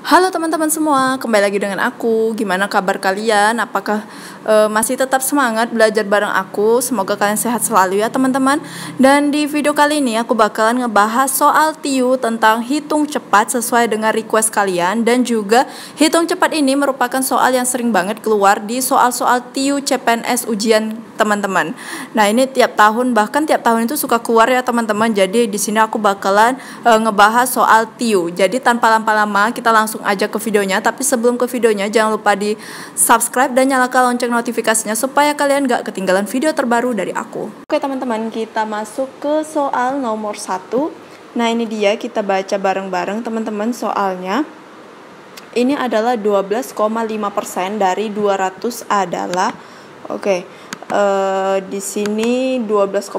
Halo teman-teman semua, kembali lagi dengan aku. Gimana kabar kalian? Apakah masih tetap semangat belajar bareng aku? Semoga kalian sehat selalu ya teman-teman. Dan di video kali ini aku bakalan ngebahas soal TIU tentang hitung cepat sesuai dengan request kalian. Dan juga hitung cepat ini merupakan soal yang sering banget keluar di soal-soal TIU CPNS ujian teman-teman. Nah ini tiap tahun, bahkan tiap tahun itu suka keluar ya teman-teman. Jadi di sini aku bakalan ngebahas soal TIU. Jadi tanpa lama-lama kita langsung aja ke videonya. Tapi sebelum ke videonya jangan lupa di subscribe dan nyalakan lonceng notifikasinya supaya kalian gak ketinggalan video terbaru dari aku. Oke teman-teman, kita masuk ke soal nomor 1. Nah ini dia, kita baca bareng-bareng teman-teman soalnya. Ini adalah 12,5% dari 200 adalah di sini 12,5%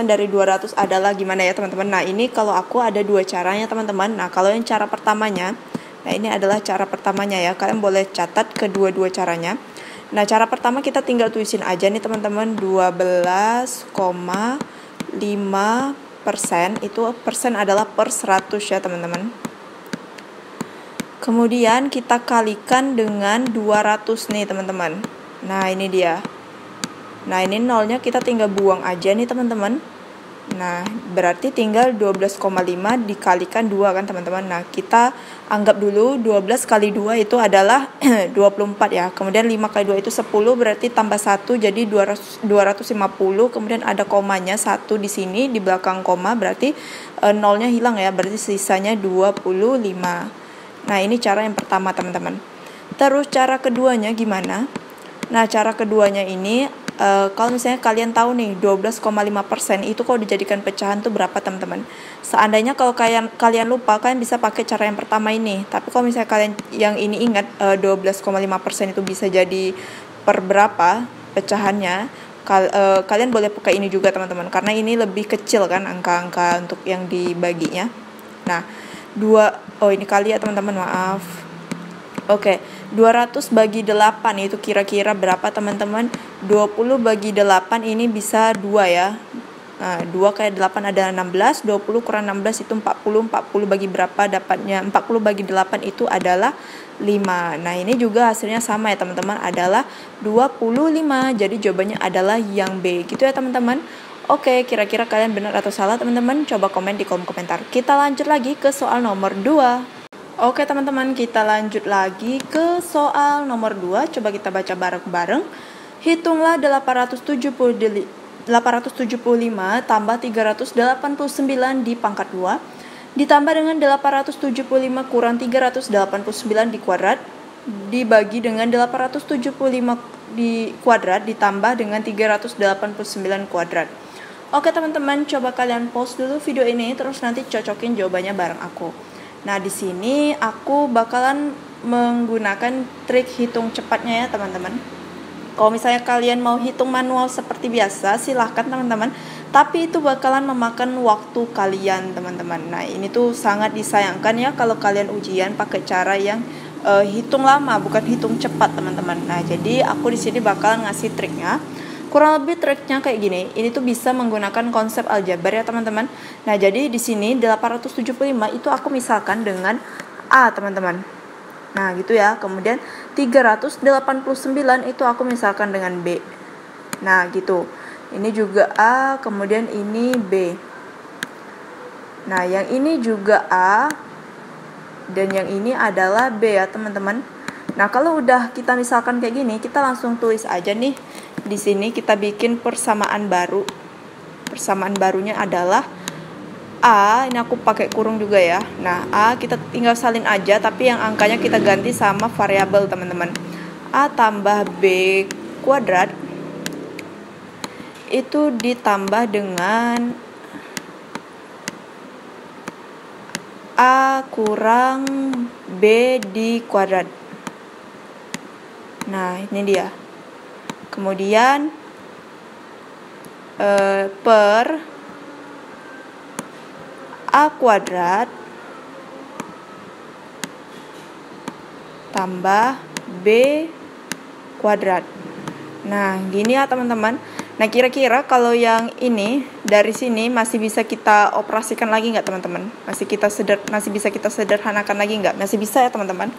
dari 200 adalah gimana ya teman-teman. Nah ini kalau aku ada dua caranya teman-teman. Nah kalau yang cara pertamanya, nah ini adalah cara pertamanya ya, kalian boleh catat kedua-dua caranya. Nah cara pertama kita tinggal tulisin aja nih teman-teman, 12,5%, itu persen adalah per 100 ya teman-teman. Kemudian kita kalikan dengan 200 nih teman-teman. Nah ini dia. Nah ini nolnya kita tinggal buang aja nih teman-teman. Nah berarti tinggal 12,5 dikalikan 2 kan teman-teman. Nah kita anggap dulu 12 kali 2 itu adalah 24 ya. Kemudian 5 kali 2 itu 10, berarti tambah 1 jadi 250. Kemudian ada komanya 1 di sini di belakang koma, berarti nolnya hilang ya. Berarti sisanya 25. Nah ini cara yang pertama teman-teman. Terus cara keduanya gimana? Nah cara keduanya ini kalau misalnya kalian tahu nih 12,5% itu kalau dijadikan pecahan tuh berapa teman-teman. Seandainya kalau kalian lupa, kalian bisa pakai cara yang pertama ini. Tapi kalau misalnya kalian yang ini ingat 12,5% itu bisa jadi per berapa pecahannya, kalian boleh pakai ini juga teman-teman, karena ini lebih kecil kan angka-angka untuk yang dibaginya. Nah ini kali ya teman-teman, maaf. 200 bagi 8 itu kira-kira berapa teman-teman? 20 bagi 8 ini bisa 2 ya. Nah, 2 kali 8 ada 16, 20 kurang 16 itu 40. 40 bagi berapa dapatnya? 40 bagi 8 itu adalah 5. Nah, ini juga hasilnya sama ya teman-teman, adalah 25. Jadi jawabannya adalah yang B. Gitu ya teman-teman. Oke, kira-kira kalian benar atau salah teman-teman? Coba komen di kolom komentar. Kita lanjut lagi ke soal nomor 2. Oke teman-teman, kita lanjut lagi ke soal nomor 2. Coba kita baca bareng-bareng. Hitunglah 875 tambah 389 di pangkat 2 ditambah dengan 875 kurang 389 di kuadrat dibagi dengan 875 di kuadrat ditambah dengan 389 kuadrat. Oke teman-teman, coba kalian pause dulu video ini, terus nanti cocokin jawabannya bareng aku. Nah, di sini aku bakalan menggunakan trik hitung cepatnya ya, teman-teman. Kalau misalnya kalian mau hitung manual seperti biasa, silahkan teman-teman. Tapi itu bakalan memakan waktu kalian, teman-teman. Nah, ini tuh sangat disayangkan ya kalau kalian ujian pakai cara yang hitung lama, bukan hitung cepat, teman-teman. Nah, jadi aku di sini bakalan ngasih triknya. Kurang lebih triknya kayak gini. Ini tuh bisa menggunakan konsep aljabar ya teman-teman. Nah jadi di sini 875 itu aku misalkan dengan A teman-teman. Nah gitu ya. Kemudian 389 itu aku misalkan dengan B. Nah gitu. Ini juga A, kemudian ini B. Nah yang ini juga A, dan yang ini adalah B ya teman-teman. Nah kalau udah kita misalkan kayak gini, kita langsung tulis aja nih. Di sini kita bikin persamaan baru. Persamaan barunya adalah A, ini aku pakai kurung juga ya. Nah, A kita tinggal salin aja, tapi yang angkanya kita ganti sama variabel, teman-teman. A tambah B kuadrat itu ditambah dengan A kurang B di kuadrat. Nah, ini dia. Kemudian per A kuadrat tambah B kuadrat. Nah, gini ya teman-teman. Nah, kira-kira kalau yang ini dari sini masih bisa kita operasikan lagi nggak teman-teman? Masih bisa kita sederhanakan lagi nggak? Masih bisa ya teman-teman.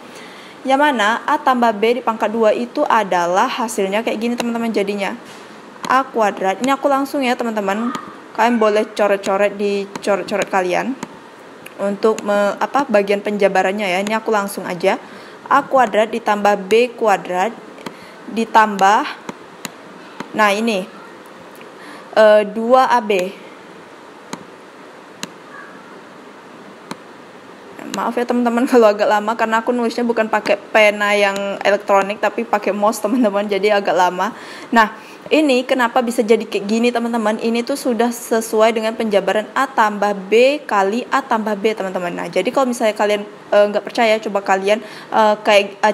Yang mana A tambah B di pangkat 2 itu adalah hasilnya kayak gini teman-teman jadinya. A kuadrat. Ini aku langsung ya teman-teman. Kalian boleh coret-coret di coret-coret kalian. Untuk bagian penjabarannya ya. Ini aku langsung aja. A kuadrat ditambah B kuadrat ditambah, nah ini 2AB. Maaf ya teman-teman kalau agak lama karena aku nulisnya bukan pakai pena yang elektronik tapi pakai mouse teman-teman, jadi agak lama. Nah, ini kenapa bisa jadi kayak gini teman-teman? Ini tuh sudah sesuai dengan penjabaran A tambah B kali A tambah B teman-teman. Nah, jadi kalau misalnya kalian nggak percaya, coba kalian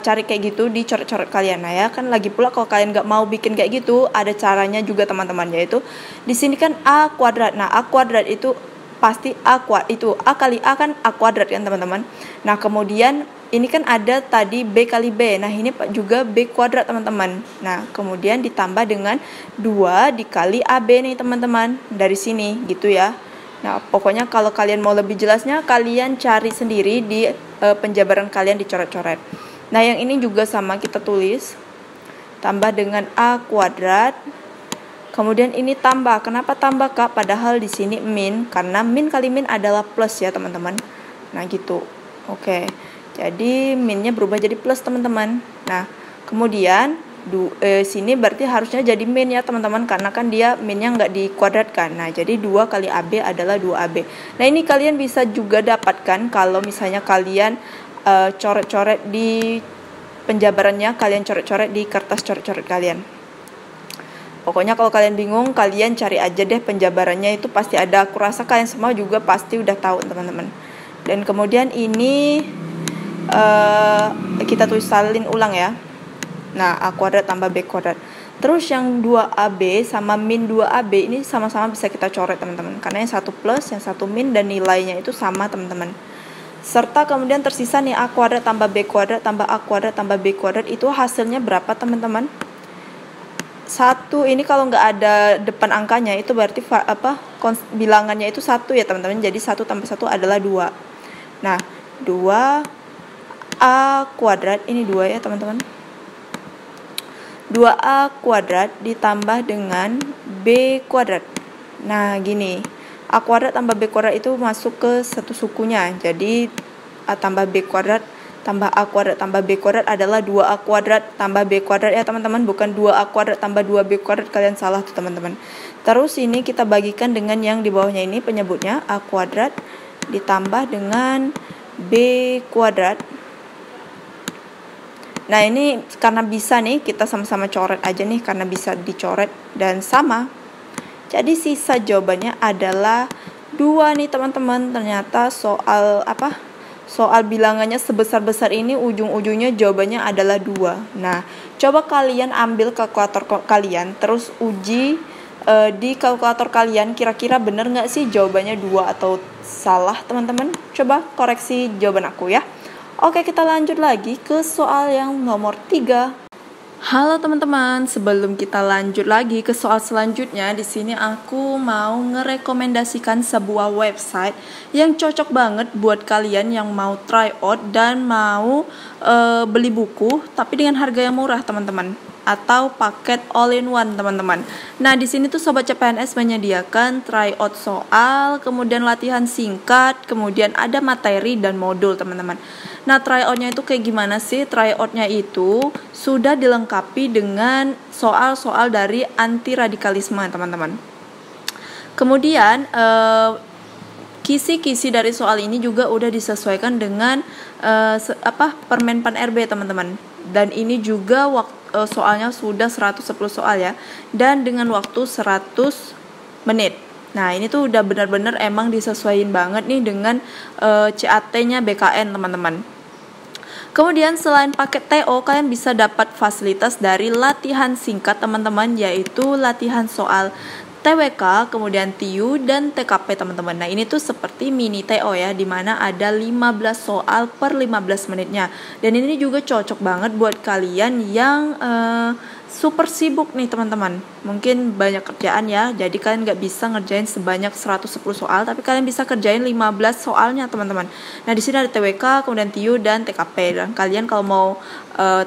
cari kayak gitu di coret-coret kalian. Nah ya kan, lagi pula kalau kalian nggak mau bikin kayak gitu, ada caranya juga teman-teman, yaitu di sini kan A kuadrat. Nah, A kuadrat itu pasti A kali A kan A kuadrat kan teman-teman. Nah, kemudian ini kan ada tadi B kali B. Nah, ini juga B kuadrat teman-teman. Nah, kemudian ditambah dengan 2 dikali AB nih teman-teman. Dari sini gitu ya. Nah, pokoknya kalau kalian mau lebih jelasnya, kalian cari sendiri di penjabaran kalian dicoret-coret. Nah, yang ini juga sama kita tulis. Tambah dengan A kuadrat. Kemudian ini tambah. Kenapa tambah Kak? Padahal di sini min. Karena min kali min adalah plus ya teman-teman. Nah, gitu. Oke. Jadi minnya berubah jadi plus teman-teman. Nah, kemudian sini berarti harusnya jadi min ya teman-teman, karena kan dia minnya nggak dikuadratkan. Nah, jadi 2 kali AB adalah 2AB. Nah, ini kalian bisa juga dapatkan kalau misalnya kalian coret-coret di penjabarannya, kalian coret-coret di kertas coret-coret kalian. Pokoknya kalau kalian bingung, kalian cari aja deh penjabarannya, itu pasti ada. Aku rasa kalian semua juga pasti udah tahu teman-teman. Dan kemudian ini kita tulis salin ulang ya. Nah, A kuadrat tambah B kuadrat. Terus yang 2AB sama min 2AB ini sama-sama bisa kita coret teman-teman, karena yang satu plus, yang satu min, dan nilainya itu sama teman-teman. Serta kemudian tersisa nih A kuadrat tambah B kuadrat tambah A kuadrat tambah B kuadrat, itu hasilnya berapa teman-teman? 1 ini kalau nggak ada depan angkanya itu berarti bilangannya itu 1 ya teman-teman. Jadi 1 tambah 1 adalah 2. Nah, 2 A kuadrat, ini 2 ya teman-teman. 2A kuadrat ditambah dengan B kuadrat. Nah, gini. A kuadrat tambah B kuadrat itu masuk ke satu sukunya. Jadi A tambah B kuadrat tambah A kuadrat tambah B kuadrat adalah 2A kuadrat tambah B kuadrat ya teman-teman. Bukan 2A kuadrat tambah 2B kuadrat, kalian salah tuh teman-teman. Terus ini kita bagikan dengan yang di bawahnya ini penyebutnya A kuadrat ditambah dengan B kuadrat. Nah, ini karena bisa nih, kita sama-sama coret aja nih karena bisa dicoret dan sama. Jadi sisa jawabannya adalah 2 nih teman-teman. Ternyata soal bilangannya sebesar-besar ini ujung-ujungnya jawabannya adalah 2. Nah, coba kalian ambil kalkulator kalian, terus uji di kalkulator kalian, kira-kira benar nggak sih jawabannya 2 atau salah teman-teman. Coba koreksi jawaban aku ya. Oke, kita lanjut lagi ke soal yang nomor 3. Halo teman-teman, sebelum kita lanjut lagi ke soal selanjutnya, di sini aku mau ngerekomendasikan sebuah website yang cocok banget buat kalian yang mau try out dan mau beli buku tapi dengan harga yang murah teman-teman, atau paket all-in-one teman-teman. Nah, di sini tuh Sobat CPNS menyediakan try out soal, kemudian latihan singkat, kemudian ada materi dan modul teman-teman. Nah, try out-nya itu kayak gimana sih? Try out-nya itu sudah dilengkapi dengan soal-soal dari anti radikalisme teman-teman. Kemudian kisi-kisi dari soal ini juga udah disesuaikan dengan Permenpan RB teman-teman. Dan ini juga soalnya sudah 110 soal ya, dan dengan waktu 100 menit. Nah, ini tuh udah benar-benar emang disesuaikan banget nih dengan CAT-nya BKN teman-teman. Kemudian selain paket TO, kalian bisa dapat fasilitas dari latihan singkat teman-teman, yaitu latihan soal TWK, kemudian TIU, dan TKP teman-teman. Nah, ini tuh seperti mini TO ya, dimana ada 15 soal per 15 menitnya. Dan ini juga cocok banget buat kalian yang super sibuk nih teman-teman, mungkin banyak kerjaan ya, jadi kalian nggak bisa ngerjain sebanyak 110 soal, tapi kalian bisa kerjain 15 soalnya teman-teman. Nah di sini ada TWK, kemudian TIU dan TKP, dan kalian kalau mau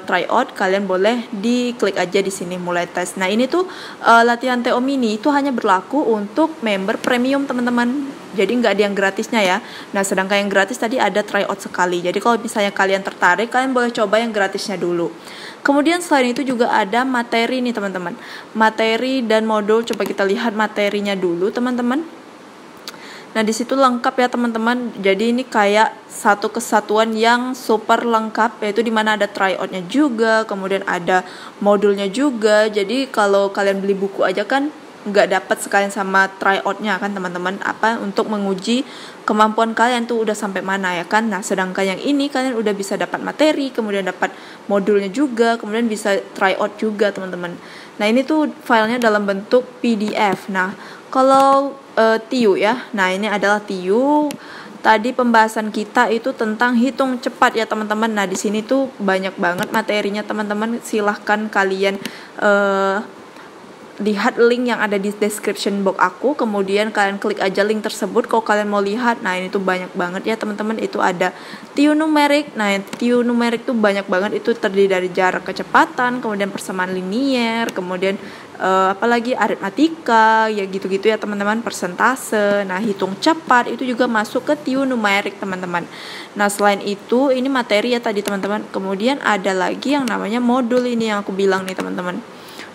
try out, kalian boleh diklik aja di sini mulai tes. Nah ini tuh latihan TO mini itu hanya berlaku untuk member premium teman-teman, jadi nggak ada yang gratisnya ya. Nah sedangkan yang gratis tadi ada try out sekali, jadi kalau misalnya kalian tertarik, kalian boleh coba yang gratisnya dulu. Kemudian selain itu juga ada materi nih teman-teman, materi dan modul. Coba kita lihat materinya dulu teman-teman. Nah di situ lengkap ya teman-teman, jadi ini kayak satu kesatuan yang super lengkap, yaitu dimana ada tryoutnya juga, kemudian ada modulnya juga. Jadi kalau kalian beli buku aja kan nggak dapat sekalian sama tryoutnya kan teman-teman, apa untuk menguji kemampuan kalian tuh udah sampai mana ya kan. Nah sedangkan yang ini kalian udah bisa dapat materi, kemudian dapat modulnya juga, kemudian bisa tryout juga teman-teman. Nah ini tuh filenya dalam bentuk PDF. Nah kalau TIU ya, nah ini adalah TIU. Tadi pembahasan kita itu tentang hitung cepat ya teman-teman. Nah di sini tuh banyak banget materinya teman-teman, silahkan kalian lihat link yang ada di description box aku, kemudian kalian klik aja link tersebut kalau kalian mau lihat. Nah ini tuh banyak banget ya teman-teman, itu ada TIU numerik. Nah TIU numerik tuh banyak banget, itu terdiri dari jarak kecepatan, kemudian persamaan linier, kemudian apalagi aritmatika ya gitu-gitu ya teman-teman, persentase. Nah hitung cepat itu juga masuk ke TIU numerik teman-teman. Nah selain itu ini materi ya tadi teman-teman, kemudian ada lagi yang namanya modul, ini yang aku bilang nih teman-teman.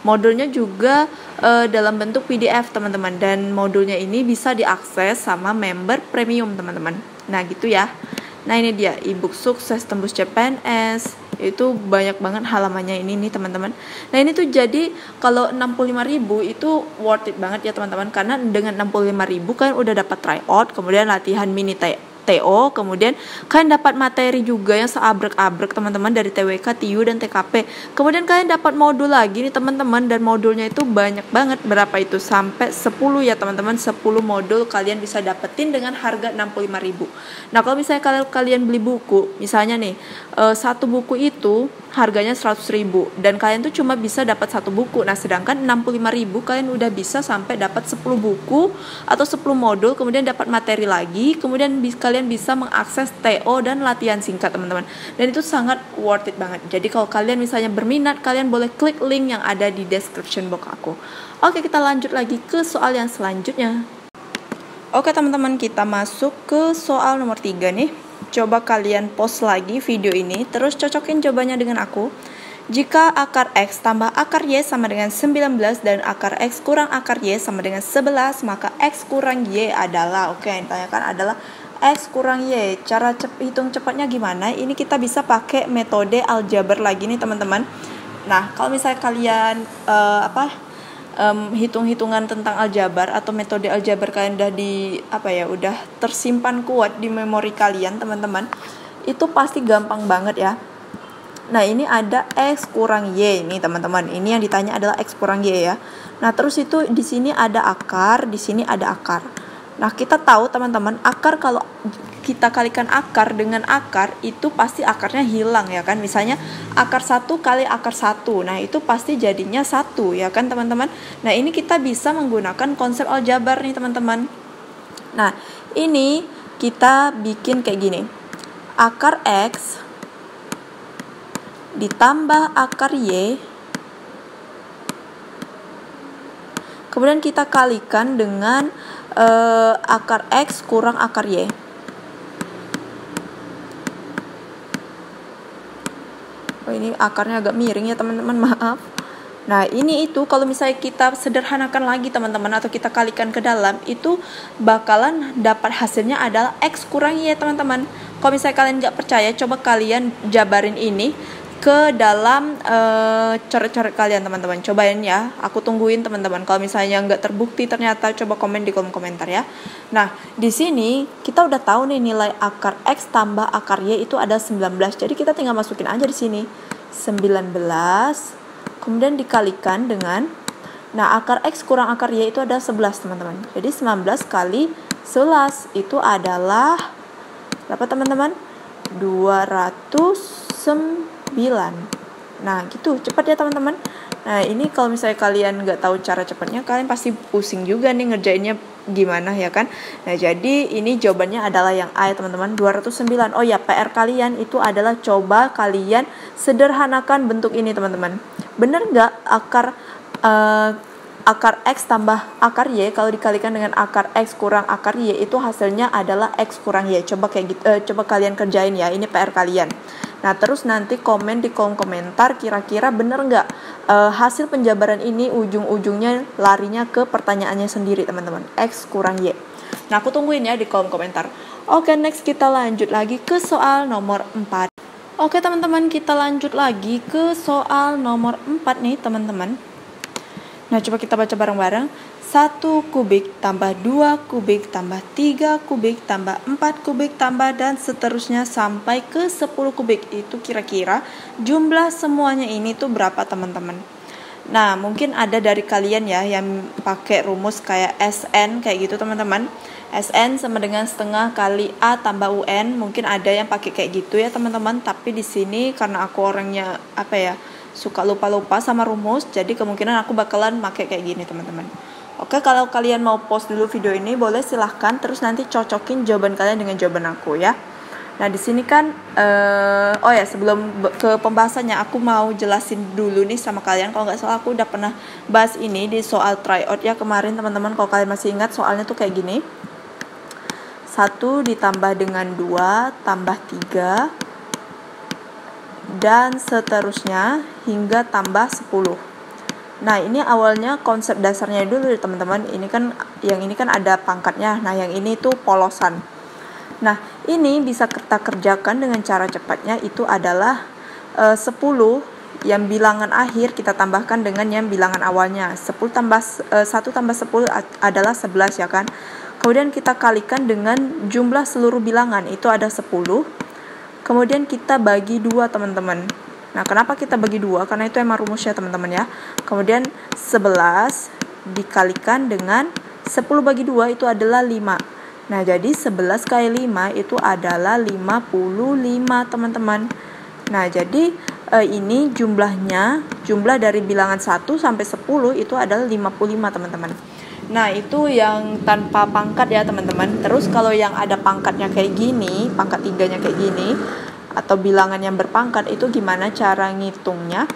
Modulnya juga dalam bentuk PDF teman-teman, dan modulnya ini bisa diakses sama member premium teman-teman. Nah gitu ya. Nah ini dia ebook sukses tembus CPNS, itu banyak banget halamannya ini nih teman-teman. Nah ini tuh jadi kalau 65.000 itu worth it banget ya teman-teman, karena dengan 65.000 kalian udah dapat tryout, kemudian latihan mini TO, kemudian kalian dapat materi juga yang seabrek-abrek teman-teman dari TWK, TIU, dan TKP. Kemudian kalian dapat modul lagi nih teman-teman, dan modulnya itu banyak banget. Berapa itu? Sampai 10 ya teman-teman, 10 modul kalian bisa dapetin dengan harga 65.000. Nah kalau misalnya kalian beli buku, misalnya nih satu buku itu harganya 100.000, dan kalian tuh cuma bisa dapat satu buku. Nah sedangkan 65.000 kalian udah bisa sampai dapat 10 buku atau 10 modul, kemudian dapat materi lagi, kemudian kalian bisa mengakses TO dan latihan singkat teman-teman, dan itu sangat worth it banget. Jadi kalau kalian misalnya berminat, kalian boleh klik link yang ada di description box aku. Oke, kita lanjut lagi ke soal yang selanjutnya. Oke teman-teman, kita masuk ke soal nomor 3 nih. Coba kalian pause lagi video ini, terus cocokin jawabannya dengan aku. Jika akar X tambah akar Y sama dengan 19 dan akar X kurang akar Y sama dengan 11, maka X kurang Y adalah, oke, yang ditanyakan adalah X kurang Y. Cara hitung cepatnya gimana? Ini kita bisa pakai metode aljabar lagi nih teman-teman. Nah kalau misalnya kalian hitung-hitungan tentang aljabar atau metode aljabar kalian udah tersimpan kuat di memori kalian teman-teman, itu pasti gampang banget ya. Nah ini ada X kurang Y nih teman-teman, ini yang ditanya adalah X kurang Y ya. Nah terus itu di sini ada akar, di sini ada akar. Nah kita tahu teman-teman, akar kalau kita kalikan akar dengan akar itu pasti akarnya hilang ya kan. Misalnya akar 1 kali akar 1, nah itu pasti jadinya 1 ya kan teman-teman. Nah ini kita bisa menggunakan konsep aljabar nih teman-teman. Nah ini kita bikin kayak gini, akar X ditambah akar Y, kemudian kita kalikan dengan akar X kurang akar Y. Oh ini akarnya agak miring ya teman-teman, maaf. Nah ini itu kalau misalnya kita sederhanakan lagi teman-teman, atau kita kalikan ke dalam, itu bakalan dapat hasilnya adalah X kurang Y teman-teman. Kalau misalnya kalian nggak percaya, coba kalian jabarin ini ke dalam coret-coret kalian teman-teman. Cobain ya, aku tungguin teman-teman. Kalau misalnya nggak terbukti ternyata, coba komen di kolom komentar ya. Nah di sini kita udah tahu nih nilai akar X tambah akar Y itu ada 19. Jadi kita tinggal masukin aja di sini 19, kemudian dikalikan dengan, nah akar X kurang akar Y itu ada 11 teman-teman. Jadi 19 kali 11 itu adalah berapa teman-teman? 209. Nah gitu, cepat ya teman-teman. Nah, ini kalau misalnya kalian nggak tahu cara cepatnya, kalian pasti pusing juga nih ngerjainnya gimana ya kan. Nah, jadi ini jawabannya adalah yang A ya teman-teman, 209. Oh ya, PR kalian itu adalah coba kalian sederhanakan bentuk ini teman-teman. Bener nggak akar X tambah akar Y kalau dikalikan dengan akar X kurang akar Y itu hasilnya adalah X kurang Y. Coba kayak gitu, coba kalian kerjain ya, ini PR kalian. Nah, terus nanti komen di kolom komentar kira-kira bener nggak hasil penjabaran ini ujung-ujungnya larinya ke pertanyaannya sendiri teman-teman, X kurang Y. Nah, aku tungguin ya di kolom komentar. Oke, next kita lanjut lagi ke soal nomor 4. Oke teman-teman, kita lanjut lagi ke soal nomor 4 nih teman-teman. Nah, coba kita baca bareng-bareng. 1 kubik tambah 2 kubik tambah 3 kubik tambah 4 kubik tambah dan seterusnya sampai ke 10 kubik. Itu kira-kira jumlah semuanya ini tuh berapa teman-teman? Nah, mungkin ada dari kalian ya yang pakai rumus kayak SN kayak gitu teman-teman. SN sama dengan setengah kali A tambah UN. Mungkin ada yang pakai kayak gitu ya teman-teman. Tapi di sini karena aku orangnya suka lupa-lupa sama rumus, jadi kemungkinan aku bakalan pakai kayak gini teman-teman. Oke, kalau kalian mau pause dulu video ini boleh silahkan, terus nanti cocokin jawaban kalian dengan jawaban aku ya. Nah, di sini kan sebelum ke pembahasannya aku mau jelasin dulu nih sama kalian. Kalau nggak salah aku udah pernah bahas ini di soal tryout ya kemarin teman-teman. Kalau kalian masih ingat soalnya tuh kayak gini. 1 ditambah dengan 2 tambah 3 dan seterusnya hingga tambah 10. Nah, ini awalnya konsep dasarnya dulu teman-teman. Ini kan ada pangkatnya. Nah, yang ini tuh polosan. Nah, ini bisa kita kerjakan dengan cara cepatnya itu adalah 10 yang bilangan akhir kita tambahkan dengan yang bilangan awalnya. 1 tambah 10 adalah 11 ya kan. Kemudian kita kalikan dengan jumlah seluruh bilangan itu ada 10. Kemudian kita bagi 2 teman-teman. Nah, kenapa kita bagi 2? Karena itu emang rumusnya teman-teman ya. Kemudian 11 dikalikan dengan 10 bagi 2 itu adalah 5. Nah, jadi 11 kali 5 itu adalah 55 teman-teman. Nah, jadi ini jumlah dari bilangan 1 sampai 10 itu adalah 55 teman-teman. Nah, itu yang tanpa pangkat ya teman-teman. Terus kalau yang ada pangkatnya kayak gini, pangkat 3-nya kayak gini, atau bilangan yang berpangkat itu gimana cara ngitungnya?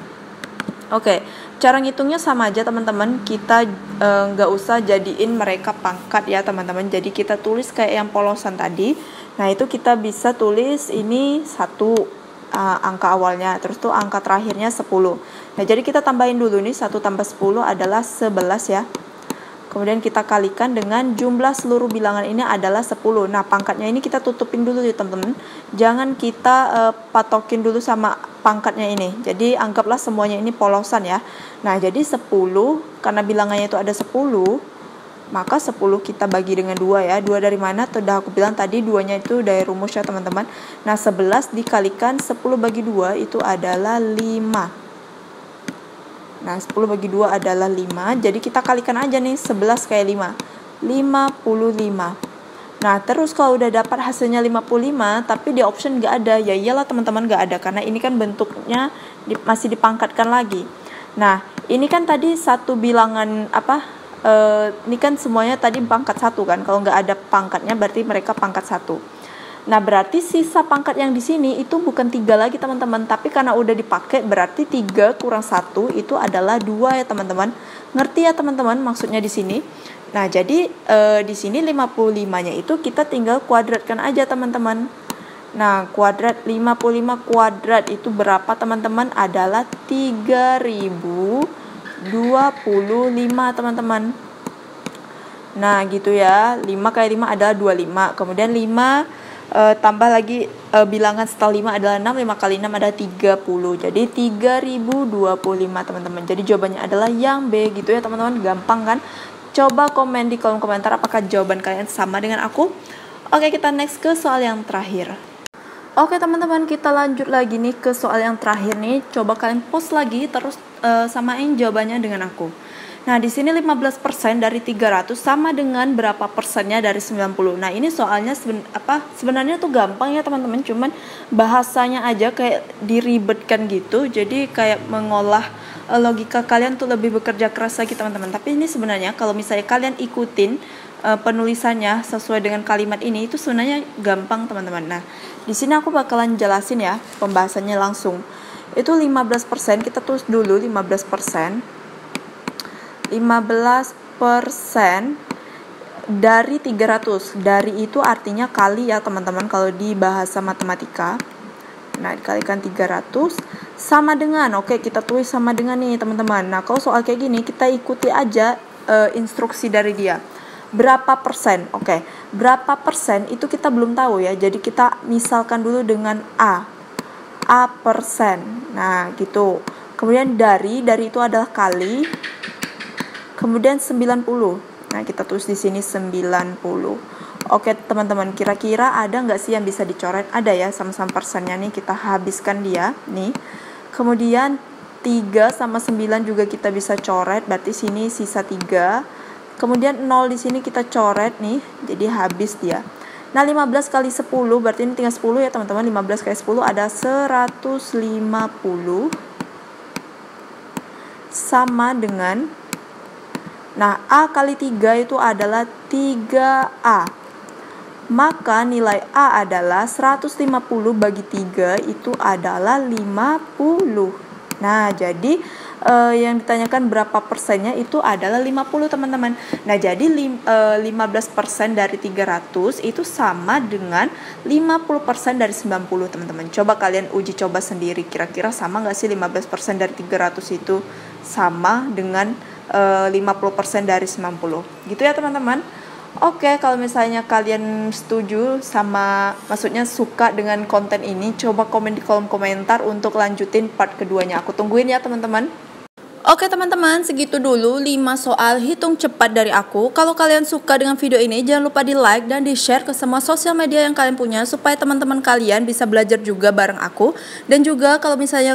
Oke, cara ngitungnya sama aja teman-teman. Kita nggak usah jadiin mereka pangkat ya teman-teman. Jadi kita tulis kayak yang polosan tadi. Nah, itu kita bisa tulis ini 1 angka awalnya, terus tuh angka terakhirnya 10. Nah, jadi kita tambahin dulu nih, 1 tambah 10 adalah 11 ya. Kemudian kita kalikan dengan jumlah seluruh bilangan ini adalah 10. Nah, pangkatnya ini kita tutupin dulu ya teman-teman. Jangan kita patokin dulu sama pangkatnya ini. Jadi anggaplah semuanya ini polosan ya. Nah, jadi 10 karena bilangannya itu ada 10, maka 10 kita bagi dengan 2 ya. 2 dari mana? Sudah aku bilang tadi 2-nya itu dari rumus ya teman-teman. Nah, 11 dikalikan 10 bagi 2 itu adalah 5. Nah, 10 bagi 2 adalah 5. Jadi kita kalikan aja nih 11 kali 5. 55. Nah, terus kalau udah dapat hasilnya 55, tapi di option nggak ada. Ya iyalah teman-teman nggak ada. Karena ini kan bentuknya masih dipangkatkan lagi. Nah, ini kan tadi satu bilangan ini kan semuanya tadi pangkat 1 kan. Kalau nggak ada pangkatnya berarti mereka pangkat 1. Nah, berarti sisa pangkat yang di sini itu bukan 3 lagi teman-teman, tapi karena udah dipakai berarti 3 kurang 1 itu adalah 2 ya teman-teman. Ngerti ya teman-teman maksudnya di sini? Nah, jadi di sini 55-nya itu kita tinggal kuadratkan aja teman-teman. Nah, kuadrat 55 kuadrat itu berapa teman-teman? Adalah 3025 teman-teman. Nah, gitu ya. 5 kali 5 adalah 25. Kemudian 5 tambah lagi bilangan setelah 5 adalah 6, 5 kali 6 adalah 30. Jadi 3025 teman-teman. Jadi jawabannya adalah yang B gitu ya teman-teman. Gampang kan? Coba komen di kolom komentar apakah jawaban kalian sama dengan aku. Oke, kita next ke soal yang terakhir. Oke teman-teman, kita lanjut lagi nih ke soal yang terakhir nih. Coba kalian pause lagi terus samain jawabannya dengan aku. Nah, di sini 15% dari 300 sama dengan berapa persennya dari 90. Nah, ini soalnya sebenarnya tuh gampang ya teman-teman, cuman bahasanya aja kayak diribetkan gitu. Jadi kayak mengolah logika kalian tuh lebih bekerja keras lagi teman-teman. Tapi ini sebenarnya kalau misalnya kalian ikutin penulisannya sesuai dengan kalimat ini, itu sebenarnya gampang teman-teman. Nah, di sini aku bakalan jelasin ya pembahasannya langsung. Itu 15%, kita tulis dulu 15%. 15% dari 300. Dari itu artinya kali ya teman-teman kalau di bahasa matematika. Nah, dikalikan 300 sama dengan, oke, kita tulis sama dengan nih teman-teman. Nah, kalau soal kayak gini kita ikuti aja instruksi dari dia. Berapa persen? Oke, berapa persen itu kita belum tahu ya. Jadi kita misalkan dulu dengan A persen. Nah, gitu. Kemudian dari itu adalah kali. Kemudian 90. Nah, kita tulis di sini 90. Oke, teman-teman, kira-kira ada nggak sih yang bisa dicoret? Ada ya, sama-sama persennya nih, kita habiskan dia nih. Kemudian 3 sama 9 juga kita bisa coret, berarti sini sisa 3. Kemudian 0 di sini kita coret nih, jadi habis dia. Nah, 15 kali 10 berarti ini tinggal 10 ya teman-teman. 15 kali 10 ada 150 sama dengan, nah, A kali 3 itu adalah 3A. Maka nilai A adalah 150 bagi 3 itu adalah 50. Nah, jadi yang ditanyakan berapa persennya itu adalah 50 teman-teman. Nah, jadi 15% dari 300 itu sama dengan 50% dari 90 teman-teman. Coba kalian uji coba sendiri, kira-kira sama nggak sih 15% dari 300 itu sama dengan 50% dari 90. Gitu ya teman-teman. Oke, kalau misalnya kalian setuju sama, maksudnya suka dengan konten ini, coba komen di kolom komentar untuk lanjutin part keduanya. Aku tungguin ya teman-teman. Oke teman-teman, segitu dulu 5 soal hitung cepat dari aku. Kalau kalian suka dengan video ini, jangan lupa di like dan di share ke semua sosial media yang kalian punya, supaya teman-teman kalian bisa belajar juga bareng aku. Dan juga kalau misalnya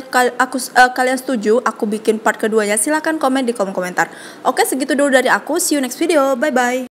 kalian setuju aku bikin part keduanya, silahkan komen di kolom komentar. Oke, segitu dulu dari aku. See you next video. Bye bye.